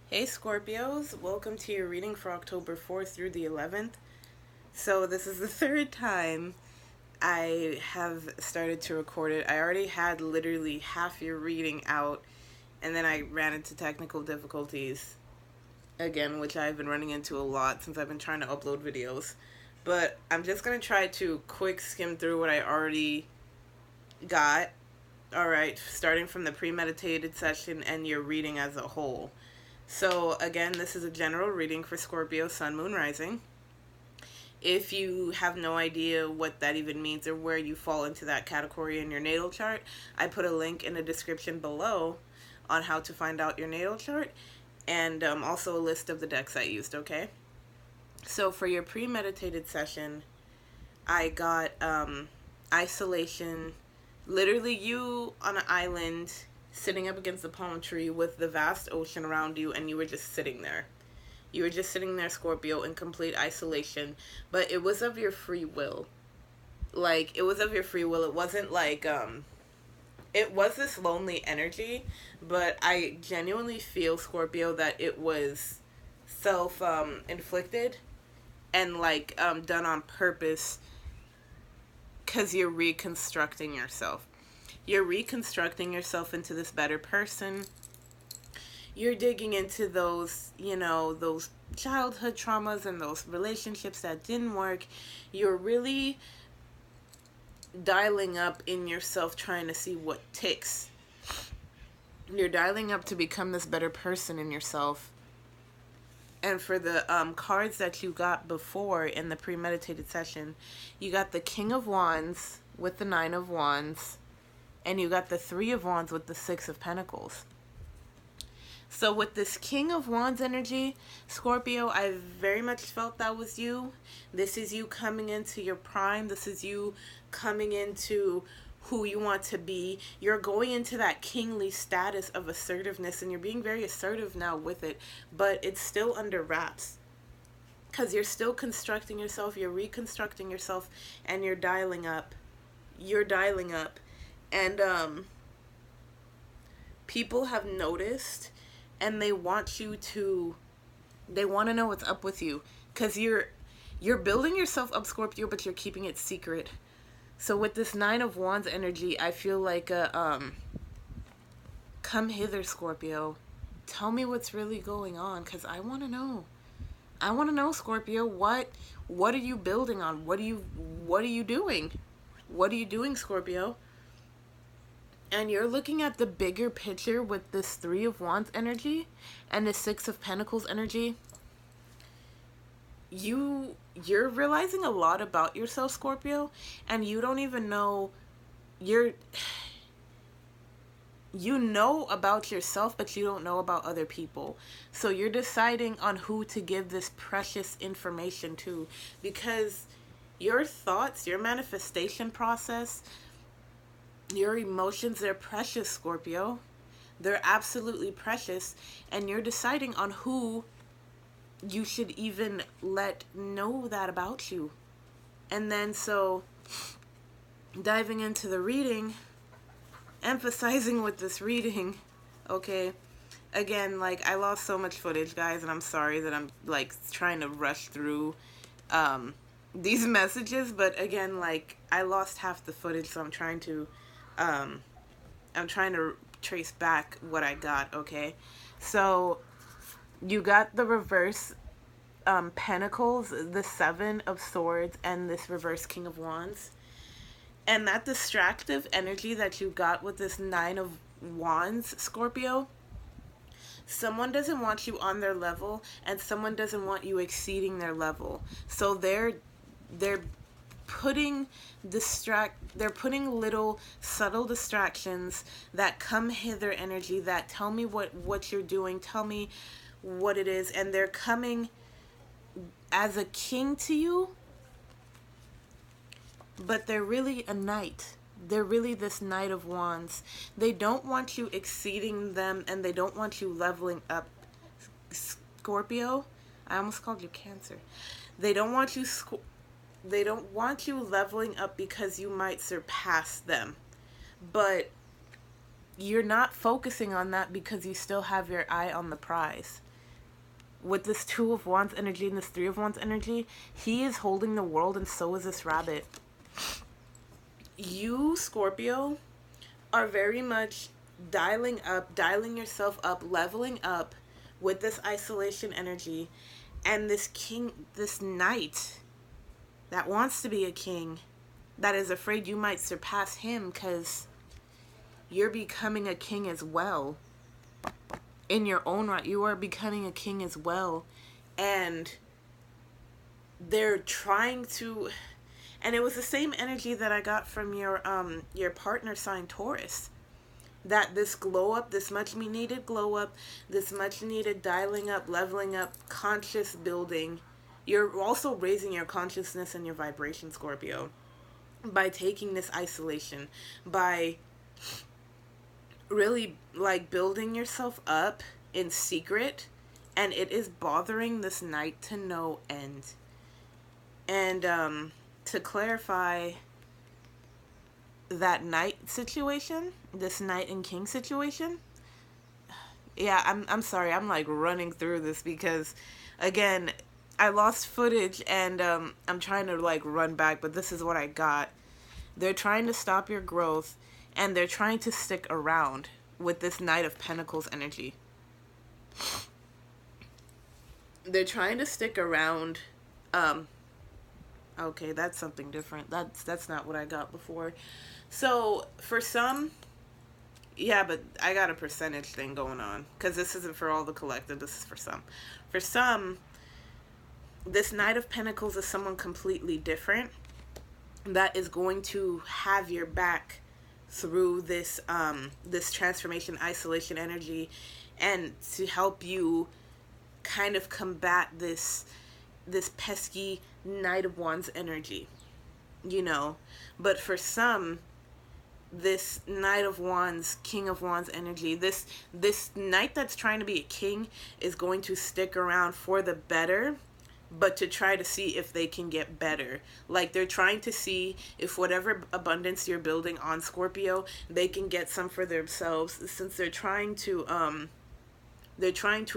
Hey Scorpios, welcome to your reading for October 4th through the 11th. So this is the third time I have started to record it. I already had literally half your reading out, and then I ran into technical difficulties again, which I've been running into a lot since I've been trying to upload videos. But I'm just going to try to quick skim through what I already got. Alright, starting from the premeditated session and your reading as a whole. So again, this is a general reading for Scorpio, Sun, Moon, Rising. If you have no idea what that even means or where you fall into that category in your natal chart, I put a link in the description below on how to find out your natal chart, and also a list of the decks I used, okay? So for your premeditated session, I got isolation, literally you on an island sitting up against the palm tree with the vast ocean around you, and you were just sitting there. You were just sitting there, Scorpio, in complete isolation, but it was of your free will. Like, it was of your free will. It wasn't like, it was this lonely energy, but I genuinely feel, Scorpio, that it was self-inflicted and, like, done on purpose because you're reconstructing yourself. You're reconstructing yourself into this better person. You're digging into those, those childhood traumas and those relationships that didn't work. You're really dialing up in yourself, trying to see what ticks. You're dialing up to become this better person in yourself. And for the cards that you got before in the premeditated session, you got the King of Wands with the Nine of Wands, and you got the Three of Wands with the Six of Pentacles. So with this King of Wands energy, Scorpio, I very much felt that was you. This is you coming into your prime. This is you coming into who you want to be. You're going into that kingly status of assertiveness, and you're being very assertive now with it, but it's still under wraps. Because you're still constructing yourself, you're reconstructing yourself, and you're dialing up. You're dialing up. And people have noticed, and they want you to, they want to know what's up with you, because you're building yourself up, Scorpio, but you're keeping it secret. So with this Nine of Wands energy, I feel like come hither, Scorpio. Tell me what's really going on, because I want to know. I want to know, Scorpio, what are you building on? What are you doing? What are you doing, Scorpio? And you're looking at the bigger picture with this Three of Wands energy and the Six of Pentacles energy. You're realizing a lot about yourself, Scorpio, and you don't even know you know about yourself, but you don't know about other people. So you're deciding on who to give this precious information to, because your thoughts, your manifestation process, your emotions, they're precious, Scorpio. They're absolutely precious, and you're deciding on who you should even let know that about you. And then, so, diving into the reading, emphasizing with this reading, okay, again, like, I lost so much footage, guys, and I'm sorry that I'm, like, trying to rush through these messages, but again, like, I lost half the footage, so I'm trying to trace back what I got, okay? So you got the reverse Pentacles, the Seven of Swords, and this reverse King of Wands. And that distractive energy that you got with this Nine of Wands, Scorpio, someone doesn't want you on their level, and someone doesn't want you exceeding their level. So they're putting little subtle distractions that come hither energy, that tell me what you're doing, tell me what it is, and they're coming as a king to you, but they're really a knight. They're really this Knight of Wands. They don't want you exceeding them, and they don't want you leveling up, Scorpio. I almost called you Cancer. They don't want you leveling up because you might surpass them. But you're not focusing on that because you still have your eye on the prize. with this Two of Wands energy and this Three of Wands energy, he is holding the world and so is this rabbit. You, Scorpio, are very much dialing up, dialing yourself up, leveling up with this isolation energy. And this king, this knight that wants to be a king, that is afraid you might surpass him because you're becoming a king as well. In your own right, you are becoming a king as well. And they're trying to... And it was the same energy that I got from your partner sign, Taurus. That this glow up, this much needed glow up, this much needed dialing up, leveling up, conscious building. You're also raising your consciousness and your vibration, Scorpio, by taking this isolation, by really like building yourself up in secret, and it is bothering this knight to no end. And to clarify that knight situation, this knight and king situation, yeah, I'm sorry, I'm like running through this because again, I lost footage and I'm trying to like run back, but this is what I got. They're trying to stop your growth and they're trying to stick around with this Knight of Pentacles energy. They're trying to stick around. Okay, that's something different. That's not what I got before. So for some, yeah, but I got a percentage thing going on because this isn't for all the collective. This is for some. For some, this Knight of Pentacles is someone completely different that is going to have your back through this this transformation, isolation energy, and to help you kind of combat this pesky Knight of Wands energy, you know. But for some, this Knight of Wands, King of Wands energy, this knight that's trying to be a king is going to stick around for the better, but to try to see if they can get better. Like they're trying to see if whatever abundance you're building on, Scorpio, they can get some for themselves, since they're trying to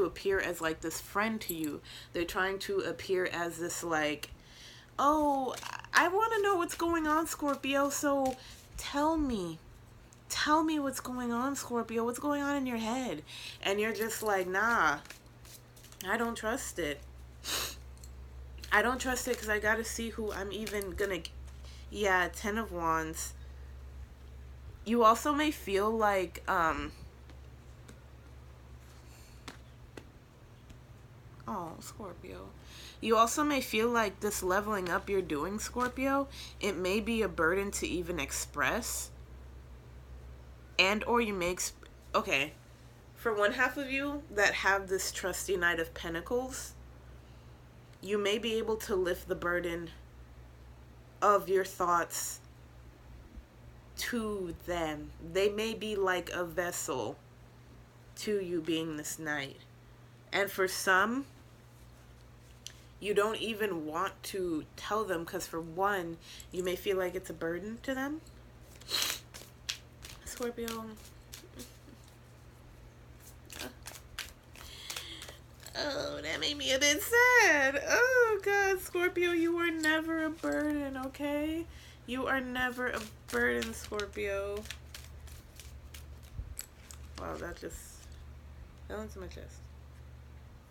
appear as like this friend to you. They're trying to appear as this like, oh, I want to know what's going on, Scorpio, so tell me what's going on, Scorpio, what's going on in your head. And you're just like, nah, I don't trust it. I don't trust it because I got to see who I'm even going to... Yeah, 10 of Wands. You also may feel like... Oh, Scorpio. You also may feel like this leveling up you're doing, Scorpio, it may be a burden to even express. And or you may... Okay. For one half of you that have this trusty Knight of Pentacles, you may be able to lift the burden of your thoughts to them. They may be like a vessel to you being this knight. And for some, you don't even want to tell them because for one, you may feel like it's a burden to them. Scorpio. Oh, that made me a bit sad. Oh, God, Scorpio, you are never a burden, okay? You are never a burden, Scorpio. Wow, that just fell into my chest.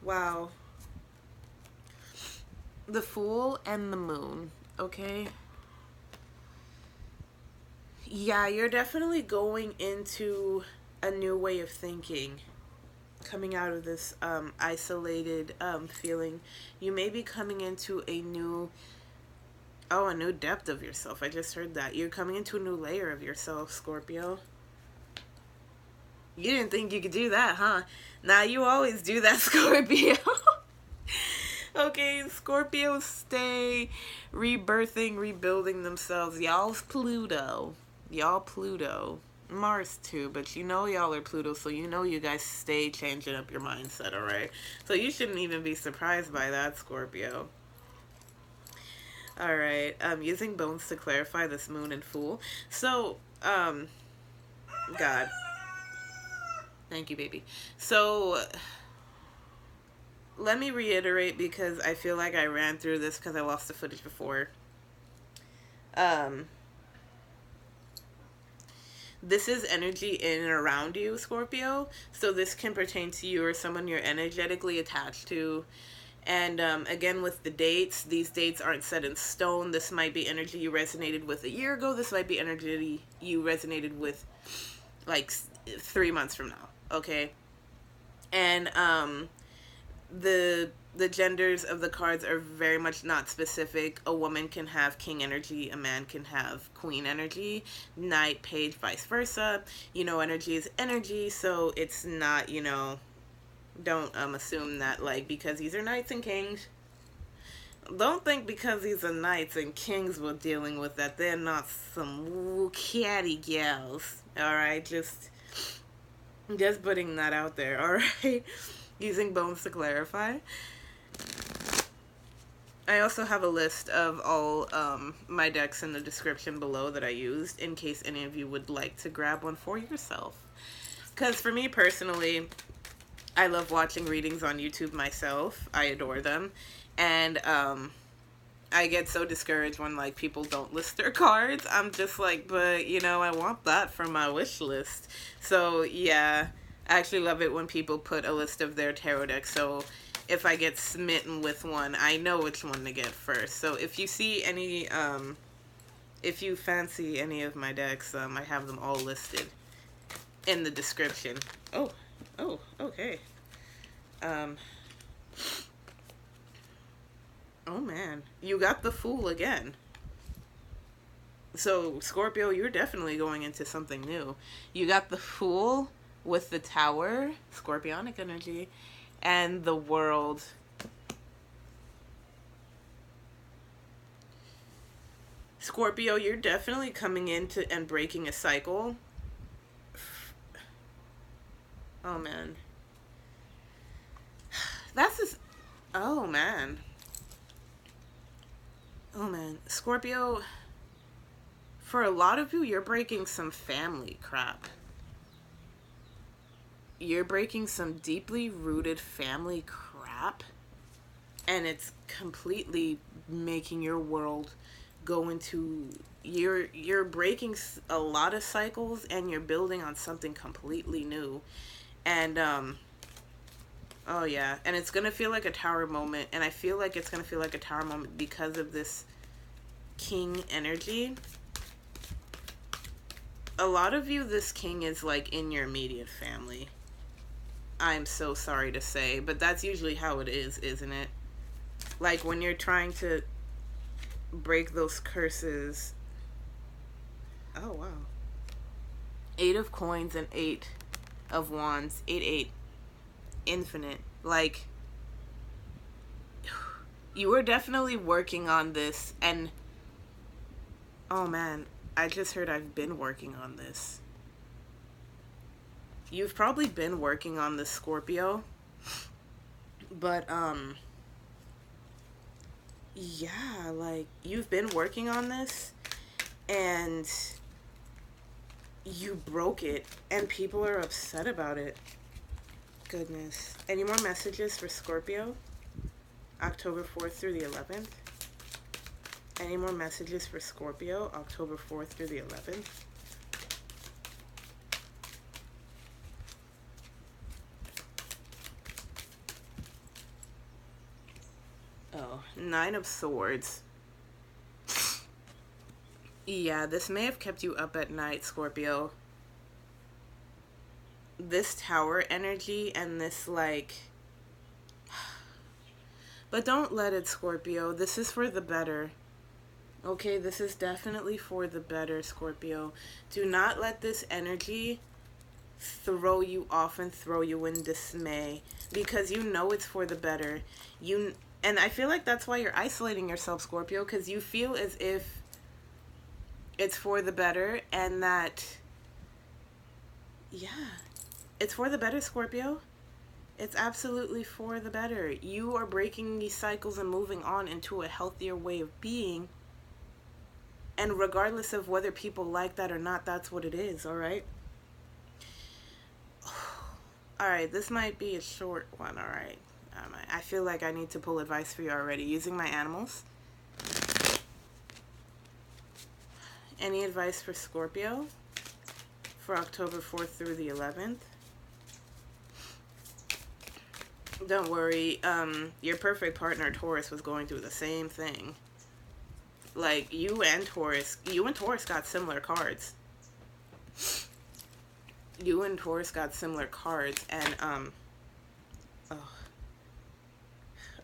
Wow. The Fool and the Moon, okay? Yeah, you're definitely going into a new way of thinking. Coming out of this isolated feeling. You may be coming into a new depth of yourself. I just heard that. You're coming into a new layer of yourself, Scorpio. You didn't think you could do that, huh? Nah, you always do that, Scorpio. Okay, Scorpios stay rebirthing, rebuilding themselves. Y'all's Pluto. Y'all Pluto. Mars too, but you know y'all are Pluto, so you know you guys stay changing up your mindset, alright? So you shouldn't even be surprised by that, Scorpio. Alright, using bones to clarify this Moon and Fool. So, God. Thank you, baby. So, let me reiterate, because I feel like I ran through this because I lost the footage before. This is energy in and around you, Scorpio. So this can pertain to you or someone you're energetically attached to. And again, with the dates, these dates aren't set in stone. This might be energy you resonated with a year ago. This might be energy you resonated with like 3 months from now. Okay. And the genders of the cards are very much not specific. A woman can have king energy, a man can have queen energy, knight, page, vice versa. You know, energy is energy, so it's not, you know, don't assume that, like, because these are knights and kings, don't think because these are knights and kings we're dealing with that they're not some catty gals. Alright, just putting that out there. Alright, using bones to clarify. I also have a list of all my decks in the description below that I used, in case any of you would like to grab one for yourself. Because for me personally, I love watching readings on YouTube myself. I adore them. And I get so discouraged when, like, people don't list their cards. I'm just like, but, you know, I want that for my wish list. So, yeah, I actually love it when people put a list of their tarot decks. So if I get smitten with one, I know which one to get first. So if you see any, if you fancy any of my decks, I have them all listed in the description. Oh, okay. Oh man, you got the Fool again. So Scorpio, you're definitely going into something new. You got the Fool with the Tower, Scorpionic energy, and the World. Scorpio, you're definitely coming into and breaking a cycle. Oh man. That's just, oh man. Oh man. Scorpio, for a lot of you, you're breaking some family crap. You're breaking some deeply rooted family crap, and it's completely making your world go into, you're breaking a lot of cycles, and you're building on something completely new. And oh yeah, and it's gonna feel like a tower moment, and I feel like it's gonna feel like a tower moment because of this king energy. A lot of you, this king is like in your immediate family. I'm so sorry to say, but that's usually how it is, isn't it? Like when you're trying to break those curses. Oh wow. 8 of coins and 8 of wands. 8 infinite. Like, you were definitely working on this, and oh man, I just heard I've been working on this. You've probably been working on this, Scorpio, but yeah, like, you've been working on this and you broke it, and people are upset about it. Goodness. Any more messages for Scorpio? October 4th through the 11th? Any more messages for Scorpio? October 4th through the 11th? Oh, 9 of Swords. Yeah, this may have kept you up at night, Scorpio. This tower energy and this, like... But don't let it, Scorpio. This is for the better. Okay, this is definitely for the better, Scorpio. Do not let this energy throw you off and throw you in dismay, because you know it's for the better. And I feel like that's why you're isolating yourself, Scorpio, because you feel as if it's for the better, and that, yeah, it's for the better, Scorpio. It's absolutely for the better. You are breaking these cycles and moving on into a healthier way of being. And regardless of whether people like that or not, that's what it is, alright? Alright, this might be a short one, alright? I feel like I need to pull advice for you already. Using my animals. Any advice for Scorpio for October 4th through the 11th? Don't worry, your perfect partner, Taurus, was going through the same thing. Like, you and Taurus got similar cards. You and Taurus got similar cards, and, oh.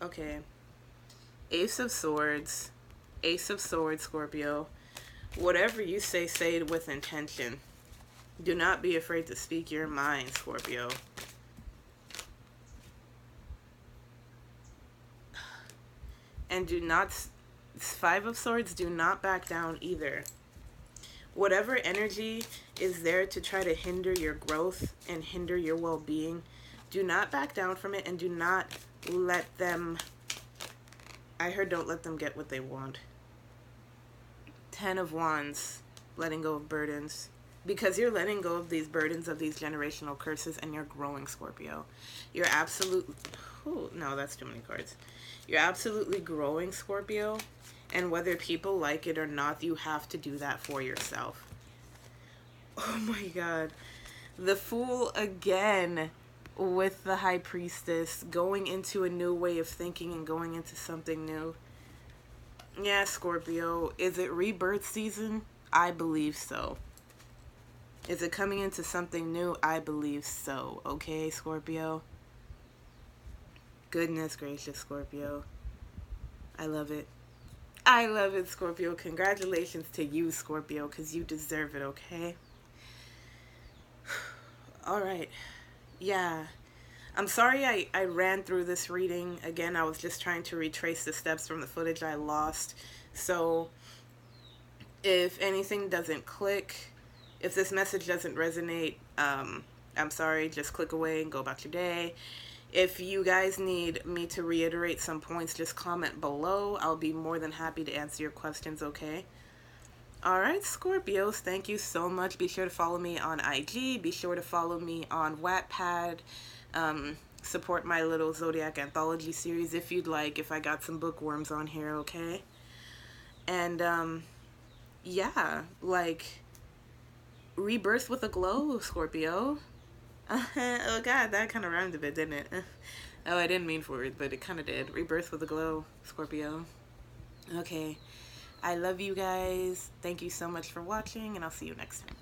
Okay. Ace of Swords, Scorpio. Whatever you say it with intention. Do not be afraid to speak your mind, Scorpio. And do not, Five of Swords, do not back down either. Whatever energy is there to try to hinder your growth and hinder your well-being, do not back down from it, and do not let them, I heard don't let them get what they want. 10 of Wands, letting go of burdens. Because you're letting go of these burdens, of these generational curses, and you're growing, Scorpio. You're absolutely, oh, no, that's too many cards. You're absolutely growing, Scorpio. And whether people like it or not, you have to do that for yourself. Oh my God. The Fool again with the High Priestess, going into a new way of thinking and going into something new. Yeah, Scorpio. Is it rebirth season? I believe so. Is it coming into something new? I believe so. Okay, Scorpio? Goodness gracious, Scorpio. I love it. I love it, Scorpio. Congratulations to you, Scorpio, because you deserve it, okay? Alright. Yeah. I'm sorry I ran through this reading. Again, I was just trying to retrace the steps from the footage I lost. So, if anything doesn't click, if this message doesn't resonate, I'm sorry. Just click away and go about your day. If you guys need me to reiterate some points, just comment below. I'll be more than happy to answer your questions, okay? Alright, Scorpios, thank you so much. Be sure to follow me on IG. Be sure to follow me on Wattpad. Support my little Zodiac Anthology series if you'd like, if I got some bookworms on here, okay? And, yeah, like, rebirth with a glow, Scorpio. Oh God, that kind of rhymed a bit, didn't it? Oh, I didn't mean for it, but it kind of did. Rebirth with a glow, Scorpio. Okay. I love you guys. Thank you so much for watching, and I'll see you next time.